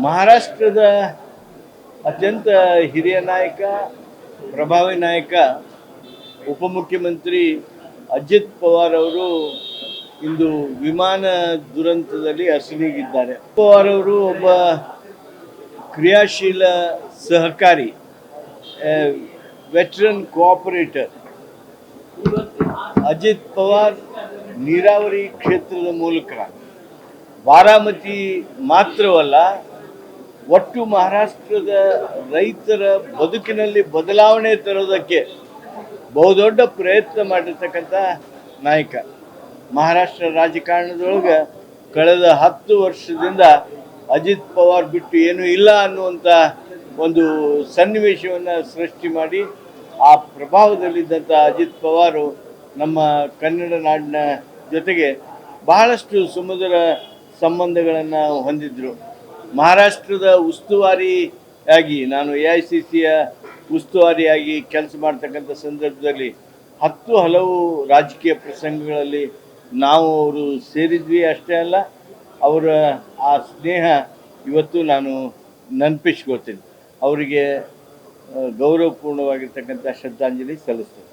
ಮಹಾರಾಷ್ಟ್ರದ ಅತ್ಯಂತ ಹಿರಿಯ ನಾಯಕ, ಪ್ರಭಾವಿ ನಾಯಕ, ಉಪಮುಖ್ಯಮಂತ್ರಿ ಅಜಿತ್ ಪವಾರ್ ಅವರು ಇಂದು ವಿಮಾನ ದುರಂತದಲ್ಲಿ ಅಸುನೀಗಿದ್ದಾರೆ. ಪವಾರ್ ಅವರು ಒಬ್ಬ ಕ್ರಿಯಾಶೀಲ ಸಹಕಾರಿ, ವೆಟ್ರನ್ ಕೋಆಪರೇಟರ್. ಅಜಿತ್ ಪವಾರ್ ನೀರಾವರಿ ಕ್ಷೇತ್ರದ ಮೂಲಕ ಬಾರಾಮತಿ ಮಾತ್ರವಲ್ಲ, ಒಟ್ಟು ಮಹಾರಾಷ್ಟ್ರದ ರೈತರ ಬದುಕಿನಲ್ಲಿ ಬದಲಾವಣೆ ತರೋದಕ್ಕೆ ಬಹುದೊಡ್ಡ ಪ್ರಯತ್ನ ಮಾಡಿರ್ತಕ್ಕಂಥ ನಾಯಕ. ಮಹಾರಾಷ್ಟ್ರ ರಾಜಕಾರಣದೊಳಗೆ ಕಳೆದ 10 ವರ್ಷದಿಂದ ಅಜಿತ್ ಪವಾರ್ ಬಿಟ್ಟು ಏನೂ ಇಲ್ಲ ಅನ್ನುವಂಥ ಒಂದು ಸನ್ನಿವೇಶವನ್ನು ಸೃಷ್ಟಿ ಮಾಡಿ ಆ ಪ್ರಭಾವದಲ್ಲಿದ್ದಂಥ ಅಜಿತ್ ಪವಾರು ನಮ್ಮ ಕನ್ನಡ ನಾಡಿನ ಜೊತೆಗೆ ಬಹಳಷ್ಟು ಸುಮಧುರ ಸಂಬಂಧಗಳನ್ನು ಹೊಂದಿದ್ದರು. ಮಹಾರಾಷ್ಟ್ರದ ಉಸ್ತುವಾರಿಯಾಗಿ ನಾನು AICCಯ ಉಸ್ತುವಾರಿಯಾಗಿ ಕೆಲಸ ಮಾಡ್ತಕ್ಕಂಥ ಸಂದರ್ಭದಲ್ಲಿ ಹಲವು ರಾಜಕೀಯ ಪ್ರಸಂಗಗಳಲ್ಲಿ ನಾವು ಅವರು ಸೇರಿದ್ವಿ. ಅಷ್ಟೇ ಅಲ್ಲ, ಅವರ ಆ ಸ್ನೇಹ ಇವತ್ತು ನಾನು ನೆನಪಿಸ್ಕೊಳ್ತೀನಿ. ಅವರಿಗೆ ಗೌರವಪೂರ್ಣವಾಗಿರ್ತಕ್ಕಂಥ ಶ್ರದ್ಧಾಂಜಲಿ ಸಲ್ಲಿಸ್ತೇನೆ.